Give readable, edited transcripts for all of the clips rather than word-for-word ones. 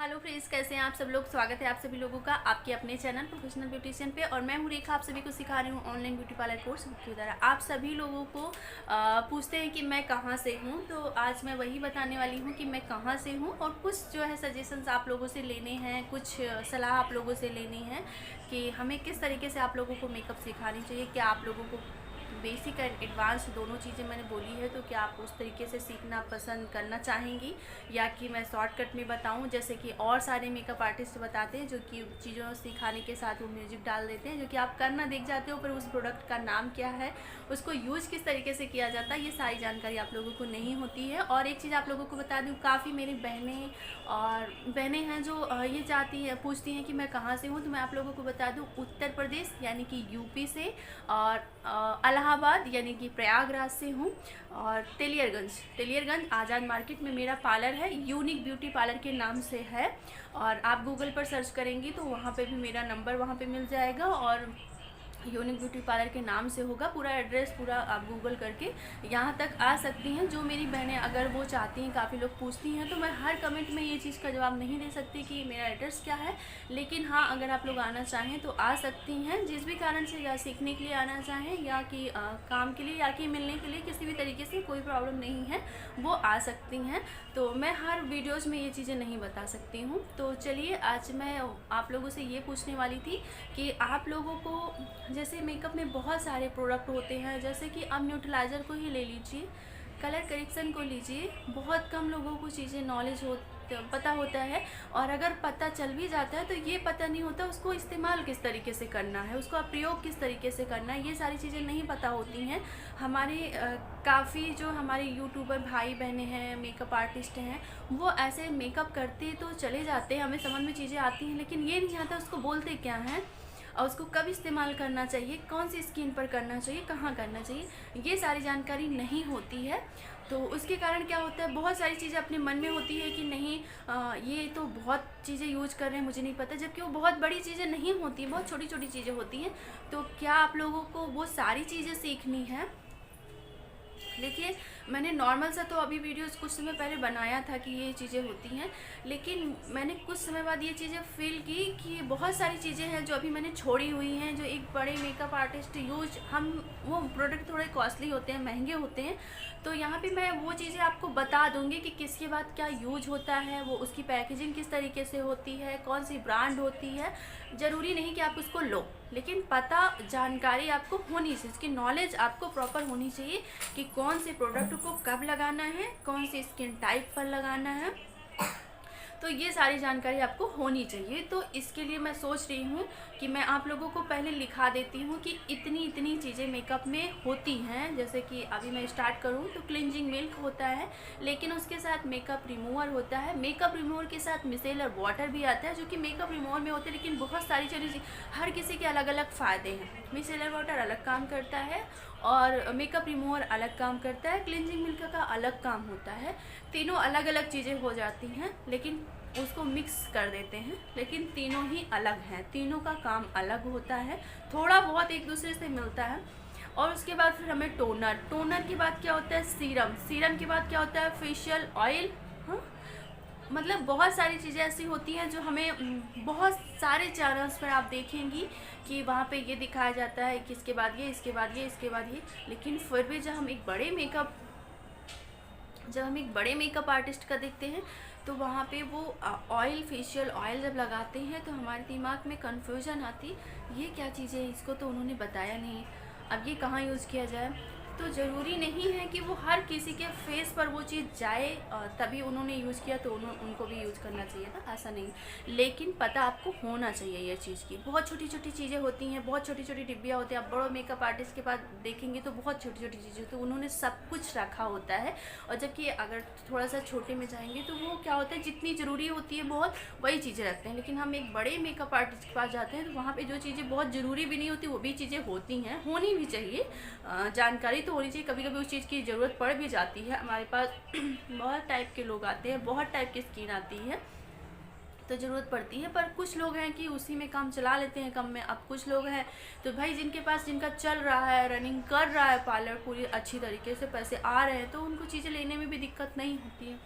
Hello friends, कैसे हैं आप सब लोग। स्वागत है आप सभी लोगों का आपके अपने चैनल प्रोफेशनल ब्यूटीशियन पे। और मैं हूँ रेखा, आप सभी को सिखा रही हूँ ऑनलाइन ब्यूटी पार्लर कोर्स के द्वारा। आप सभी लोगों को पूछते हैं कि मैं कहाँ से हूँ, तो आज मैं वही बताने वाली हूँ कि मैं कहाँ से हूँ और कुछ जो है सजेशंस आप लोगों से लेने हैं, कुछ सलाह आप लोगों से लेनी है कि हमें किस तरीके से आप लोगों को मेकअप सिखानी चाहिए। क्या आप लोगों को बेसिक एंड एडवांस दोनों चीज़ें मैंने बोली है, तो क्या आप उस तरीके से सीखना पसंद करना चाहेंगी या कि मैं शॉर्टकट में बताऊं जैसे कि और सारे मेकअप आर्टिस्ट बताते हैं, जो कि चीज़ों सिखाने के साथ वो म्यूजिक डाल देते हैं, जो कि आप करना देख जाते हो पर उस प्रोडक्ट का नाम क्या है, उसको यूज़ किस तरीके से किया जाता है, ये सारी जानकारी आप लोगों को नहीं होती है। और एक चीज़ आप लोगों को बता दूँ, काफ़ी मेरी बहनें हैं जो ये चाहती है, पूछती हैं कि मैं कहाँ से हूँ, तो मैं आप लोगों को बता दूँ उत्तर प्रदेश यानी कि यूपी से, और इलाहाबाद यानी कि प्रयागराज से हूँ, और तेलियरगंज आज़ाद मार्केट में मेरा पार्लर है, यूनिक ब्यूटी पार्लर के नाम से है। और आप गूगल पर सर्च करेंगी तो वहाँ पे भी मेरा नंबर वहाँ पे मिल जाएगा, और यूनिक ब्यूटी पार्लर के नाम से होगा पूरा एड्रेस, पूरा आप गूगल करके यहाँ तक आ सकती हैं। जो मेरी बहनें अगर वो चाहती हैं, काफ़ी लोग पूछती हैं, तो मैं हर कमेंट में ये चीज़ का जवाब नहीं दे सकती कि मेरा एड्रेस क्या है, लेकिन हाँ अगर आप लोग आना चाहें तो आ सकती हैं, जिस भी कारण से, या सीखने के लिए आना चाहें या कि काम के लिए या कि मिलने के लिए, किसी भी तरीके से कोई प्रॉब्लम नहीं है, वो आ सकती हैं। तो मैं हर वीडियोज़ में ये चीज़ें नहीं बता सकती हूँ। तो चलिए, आज मैं आप लोगों से ये पूछने वाली थी कि आप लोगों को, जैसे मेकअप में बहुत सारे प्रोडक्ट होते हैं, जैसे कि आप न्यूट्रलाइज़र को ही ले लीजिए, कलर करेक्शन को लीजिए, बहुत कम लोगों को चीज़ें नॉलेज पता होता है, और अगर पता चल भी जाता है तो ये पता नहीं होता उसको इस्तेमाल किस तरीके से करना है, उसका प्रयोग किस तरीके से करना है, ये सारी चीज़ें नहीं पता होती हैं। हमारे काफ़ी जो हमारे यूट्यूबर भाई बहनें हैं, मेकअप आर्टिस्ट हैं, वो ऐसे मेकअप करते तो चले जाते हैं, हमें समझ में चीज़ें आती हैं, लेकिन ये नहीं आता उसको बोलते क्या हैं और उसको कब इस्तेमाल करना चाहिए, कौन सी स्किन पर करना चाहिए, कहाँ करना चाहिए, ये सारी जानकारी नहीं होती है। तो उसके कारण क्या होता है, बहुत सारी चीज़ें अपने मन में होती है कि नहीं ये तो बहुत चीज़ें यूज कर रहे हैं, मुझे नहीं पता, जबकि वो बहुत बड़ी चीज़ें नहीं होती, बहुत छोटी छोटी चीज़ें होती हैं। तो क्या आप लोगों को वो सारी चीज़ें सीखनी है? देखिए, मैंने नॉर्मल सा तो अभी वीडियोस कुछ समय पहले बनाया था कि ये चीज़ें होती हैं, लेकिन मैंने कुछ समय बाद ये चीज़ें फील की कि बहुत सारी चीज़ें हैं जो अभी मैंने छोड़ी हुई हैं, जो एक बड़े मेकअप आर्टिस्ट यूज, हम वो प्रोडक्ट थोड़े कॉस्टली होते हैं, महंगे होते हैं। तो यहाँ पे मैं वो चीज़ें आपको बता दूँगी कि किसके बाद क्या यूज होता है, वो उसकी पैकेजिंग किस तरीके से होती है, कौन सी ब्रांड होती है। ज़रूरी नहीं कि आप उसको लो, लेकिन पता, जानकारी आपको होनी चाहिए, इसकी नॉलेज आपको प्रॉपर होनी चाहिए कि कौन से प्रोडक्ट को कब लगाना है, कौन सी स्किन टाइप पर लगाना है। तो ये सारी जानकारी आपको होनी चाहिए। तो इसके लिए मैं सोच रही हूँ कि मैं आप लोगों को पहले लिखा देती हूँ कि इतनी इतनी चीज़ें मेकअप में होती हैं। जैसे कि अभी मैं स्टार्ट करूँ तो क्लिनजिंग मिल्क होता है, लेकिन उसके साथ मेकअप रिमूवर होता है, मेकअप रिमूवर के साथ मिसेलर वाटर भी आता है, जो कि मेकअप रिमूवर में होते हैं, लेकिन बहुत सारी चीज़ें, हर किसी के अलग अलग फ़ायदे हैं। मिसेलर वाटर अलग काम करता है और मेकअप रिमूवर अलग काम करता है, क्लिनजिंग मिल्क का अलग काम होता है। तीनों अलग अलग चीज़ें हो जाती हैं, लेकिन उसको मिक्स कर देते हैं, लेकिन तीनों ही अलग हैं, तीनों का काम अलग होता है, थोड़ा बहुत एक दूसरे से मिलता है। और उसके बाद फिर हमें टोनर के बाद क्या होता है, सीरम के बाद क्या होता है, फेशियल ऑयल। हाँ, मतलब बहुत सारी चीज़ें ऐसी होती हैं जो हमें बहुत सारे चैनल्स पर आप देखेंगी कि वहाँ पे ये दिखाया जाता है कि इसके बाद ये, इसके बाद ये, इसके बाद ये, लेकिन फिर भी जब हम एक बड़े मेकअप आर्टिस्ट का देखते हैं तो वहाँ पे वो ऑयल, फेशियल ऑयल जब लगाते हैं तो हमारे दिमाग में कन्फ्यूजन आती, ये क्या चीज़ है, इसको तो उन्होंने बताया नहीं, अब ये कहाँ यूज़ किया जाए। तो ज़रूरी नहीं है कि वो हर किसी के फेस पर वो चीज़ जाए तभी उन्होंने यूज़ किया तो उनको भी यूज़ करना चाहिए था, ऐसा नहीं। लेकिन पता आपको होना चाहिए ये चीज़ की। बहुत छोटी छोटी चीज़ें होती हैं, बहुत छोटी छोटी डिब्बियाँ होती हैं। आप बड़ों मेकअप आर्टिस्ट के पास देखेंगे तो बहुत छोटी छोटी चीज़ें, तो उन्होंने सब कुछ रखा होता है। और जबकि अगर थोड़ा सा छोटे में जाएंगे तो वो क्या होता है, जितनी ज़रूरी होती है बहुत, वही चीज़ें रखते हैं। लेकिन हम एक बड़े मेकअप आर्टिस्ट के पास जाते हैं तो वहाँ पर जो चीज़ें बहुत ज़रूरी भी नहीं होती, वो भी चीज़ें होती हैं, होनी भी चाहिए, जानकारी तो होनी चाहिए। कभी कभी उस चीज़ की ज़रूरत पड़ भी जाती है, हमारे पास बहुत टाइप के लोग आते हैं, बहुत टाइप की स्किन आती है, तो ज़रूरत पड़ती है। पर कुछ लोग हैं कि उसी में काम चला लेते हैं कम में। अब कुछ लोग हैं तो भाई जिनका चल रहा है, रनिंग कर रहा है पार्लर, पूरी अच्छी तरीके से पैसे आ रहे हैं, तो उनको चीज़ें लेने में भी दिक्कत नहीं होती है।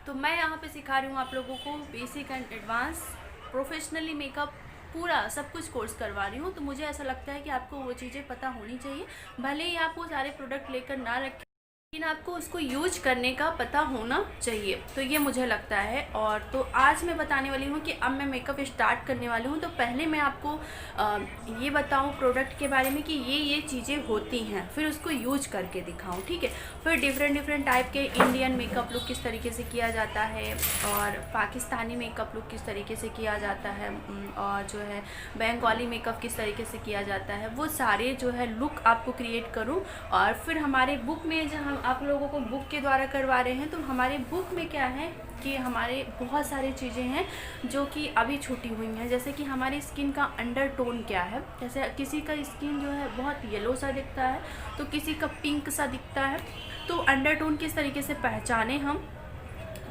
तो मैं यहाँ पे सिखा रही हूँ आप लोगों को basic and advance professionally makeup पूरा सब कुछ कोर्स करवा रही हूँ। तो मुझे ऐसा लगता है कि आपको वो चीज़ें पता होनी चाहिए, भले ही आप वो सारे प्रोडक्ट लेकर ना रखें, लेकिन आपको उसको यूज करने का पता होना चाहिए। तो ये मुझे लगता है। और तो आज मैं बताने वाली हूँ कि अब मैं मेकअप स्टार्ट करने वाली हूँ। तो पहले मैं आपको ये बताऊँ प्रोडक्ट के बारे में कि ये चीज़ें होती हैं, फिर उसको यूज करके दिखाऊँ, ठीक है। फिर डिफरेंट टाइप के इंडियन मेकअप लुक किस तरीके से किया जाता है, और पाकिस्तानी मेकअप लुक किस तरीके से किया जाता है, और जो है बंगाली मेकअप किस तरीके से किया जाता है, वो सारे जो है लुक आपको क्रिएट करूँ। और फिर हमारे बुक में जो हम आप लोगों को बुक के द्वारा करवा रहे हैं, तो हमारे बुक में क्या है कि हमारे बहुत सारी चीज़ें हैं जो कि अभी छूटी हुई हैं। जैसे कि हमारी स्किन का अंडर टोन क्या है, जैसे किसी का स्किन जो है बहुत येलो सा दिखता है, तो किसी का पिंक सा दिखता है, तो अंडर टोन किस तरीके से पहचाने हम,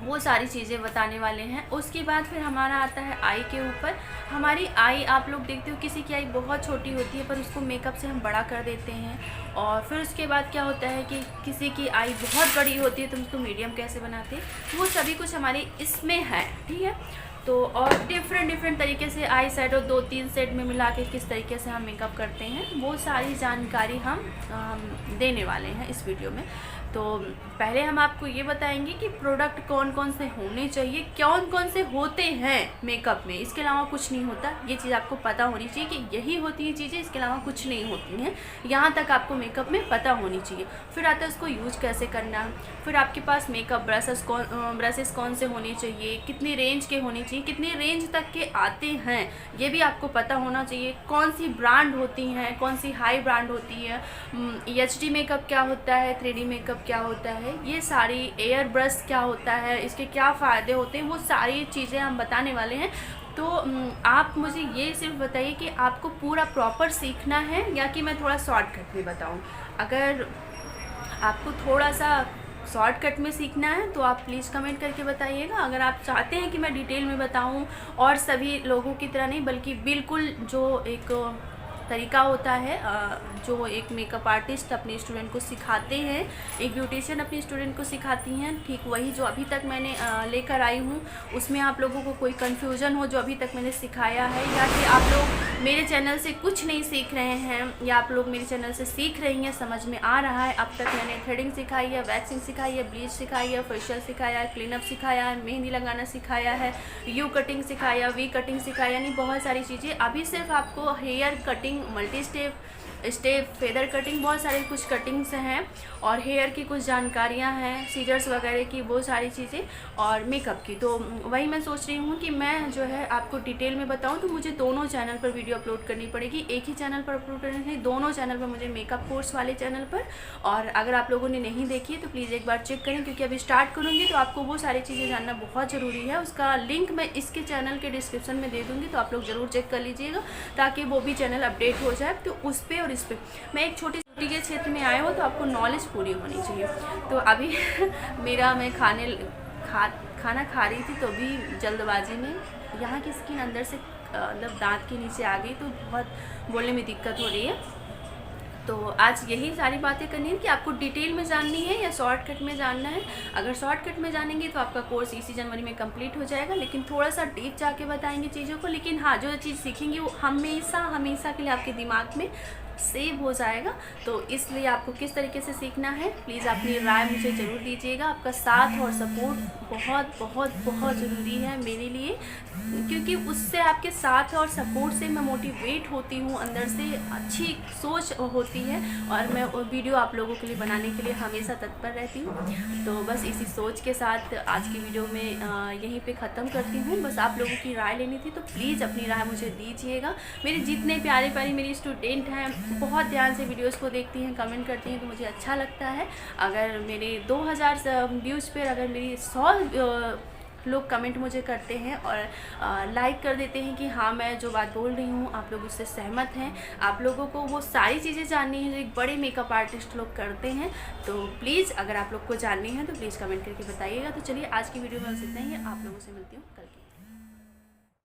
वो सारी चीज़ें बताने वाले हैं। उसके बाद फिर हमारा आता है आई के ऊपर। हमारी आई आप लोग देखते हो किसी की आई बहुत छोटी होती है, पर उसको मेकअप से हम बड़ा कर देते हैं। और फिर उसके बाद क्या होता है कि किसी की आई बहुत बड़ी होती है, तो उसको मीडियम कैसे बनाते हैं, वो सभी कुछ हमारे इसमें है, ठीक है। तो और डिफरेंट तरीके से आई शेडो 2-3 सेट में मिला के किस तरीके से हम मेकअप करते हैं, वो सारी जानकारी हम देने वाले हैं इस वीडियो में। तो पहले हम आपको ये बताएंगे कि प्रोडक्ट कौन कौन से होने चाहिए, कौन कौन से होते हैं मेकअप में, इसके अलावा कुछ नहीं होता। ये चीज़ आपको पता होनी चाहिए कि यही होती हैं चीज़ें, इसके अलावा कुछ नहीं होती हैं। यहाँ तक आपको मेकअप में पता होनी चाहिए। फिर आता है उसको यूज कैसे करना है, फिर आपके पास मेकअप ब्रशेस कौन से होने चाहिए, कितनी रेंज के होने चाहिए, कितने रेंज तक के आते हैं, ये भी आपको पता होना चाहिए। कौन सी ब्रांड होती हैं, कौन सी हाई ब्रांड होती है, HD मेकअप क्या होता है, 3D मेकअप क्या होता है, ये सारी एयर ब्रश क्या होता है, इसके क्या फ़ायदे होते हैं, वो सारी चीज़ें हम बताने वाले हैं। तो आप मुझे ये सिर्फ बताइए कि आपको पूरा प्रॉपर सीखना है या कि मैं थोड़ा शॉर्टकट में बताऊं। अगर आपको थोड़ा सा शॉर्टकट में सीखना है तो आप प्लीज़ कमेंट करके बताइएगा। अगर आप चाहते हैं कि मैं डिटेल में बताऊं और सभी लोगों की तरह नहीं, बल्कि बिल्कुल जो एक तरीका होता है, जो एक मेकअप आर्टिस्ट अपने स्टूडेंट को सिखाते हैं, एक ब्यूटिशियन अपने स्टूडेंट को सिखाती हैं, ठीक वही जो अभी तक मैंने लेकर आई हूँ, उसमें आप लोगों को कोई कन्फ्यूज़न हो जो अभी तक मैंने सिखाया है, या कि आप लोग मेरे चैनल से कुछ नहीं सीख रहे हैं, या आप लोग मेरे चैनल से सीख रही हैं, समझ में आ रहा है। अब तक मैंने थ्रेडिंग सिखाई है, वैक्सिंग सिखाई है, ब्लीच सिखाई है, फेशियल सिखाया है, क्लीनअप सिखाया है, मेहंदी लगाना सिखाया है, यू कटिंग सिखाया, वी कटिंग सिखाया, यानी बहुत सारी चीज़ें। अभी सिर्फ आपको hair cutting, multi step, feather cutting, बहुत सारे कुछ कटिंग्स हैं, और हेयर की कुछ जानकारियां हैं, सीजर्स वगैरह की, वो सारी चीज़ें, और मेकअप की। तो वही मैं सोच रही हूँ कि मैं जो है आपको डिटेल में बताऊँ, तो मुझे दोनों चैनल पर वीडियो अपलोड करनी पड़ेगी। एक ही चैनल पर अपलोड करनी नहीं, दोनों चैनल पर मुझे, मेकअप कोर्स वाले चैनल पर। और अगर आप लोगों ने नहीं देखी है तो प्लीज़ एक बार चेक करें, क्योंकि अभी स्टार्ट करूँगी तो आपको वो सारी चीज़ें जानना बहुत ज़रूरी है। उसका लिंक मैं इसके चैनल के डिस्क्रिप्शन में दे दूँगी, तो आप लोग ज़रूर चेक कर लीजिएगा, ताकि वो भी चैनल अपडेट हो जाए। तो उस पर और इस पर मैं एक छोटी के क्षेत्र में आए हो, तो आपको नॉलेज पूरी होनी चाहिए। तो अभी मैं खाना खा रही थी, तो अभी जल्दबाजी में यहाँ की स्किन अंदर से मतलब दांत के नीचे आ गई, तो बहुत बोलने में दिक्कत हो रही है। तो आज यही सारी बातें करनी है कि आपको डिटेल में जाननी है या शॉर्टकट में जानना है। अगर शॉर्टकट में जानेंगे तो आपका कोर्स इसी जनवरी में कंप्लीट हो जाएगा, लेकिन थोड़ा सा डीप जाके बताएंगे चीज़ों को। लेकिन हाँ, जो चीज़ सीखेंगे वो हमेशा के लिए आपके दिमाग में सेव हो जाएगा। तो इसलिए आपको किस तरीके से सीखना है, प्लीज़ अपनी राय मुझे ज़रूर दीजिएगा। आपका साथ और सपोर्ट बहुत ज़रूरी है मेरे लिए, क्योंकि उससे, आपके साथ और सपोर्ट से मैं मोटिवेट होती हूँ, अंदर से अच्छी सोच होती है, और मैं वीडियो आप लोगों के लिए बनाने के लिए हमेशा तत्पर रहती हूँ। तो बस इसी सोच के साथ आज की वीडियो में यहीं पे ख़त्म करती हूँ। बस आप लोगों की राय लेनी थी, तो प्लीज़ अपनी राय मुझे दीजिएगा। मेरे जितने प्यारे प्यारे मेरी स्टूडेंट हैं, बहुत ध्यान से वीडियोस को देखती हैं, कमेंट करती हैं, तो मुझे अच्छा लगता है। अगर मेरे 2000 व्यूज़ पर अगर मेरी 100 लोग कमेंट मुझे करते हैं और लाइक कर देते हैं कि हाँ, मैं जो बात बोल रही हूँ आप लोग उससे सहमत हैं, आप लोगों को वो सारी चीज़ें जाननी है जो एक बड़े मेकअप आर्टिस्ट लोग करते हैं, तो प्लीज़ अगर आप लोग को जाननी है तो प्लीज़ कमेंट करके बताइएगा। तो चलिए, आज की वीडियो में बस इतना ही है। आप लोगों से मिलती हूँ कल की।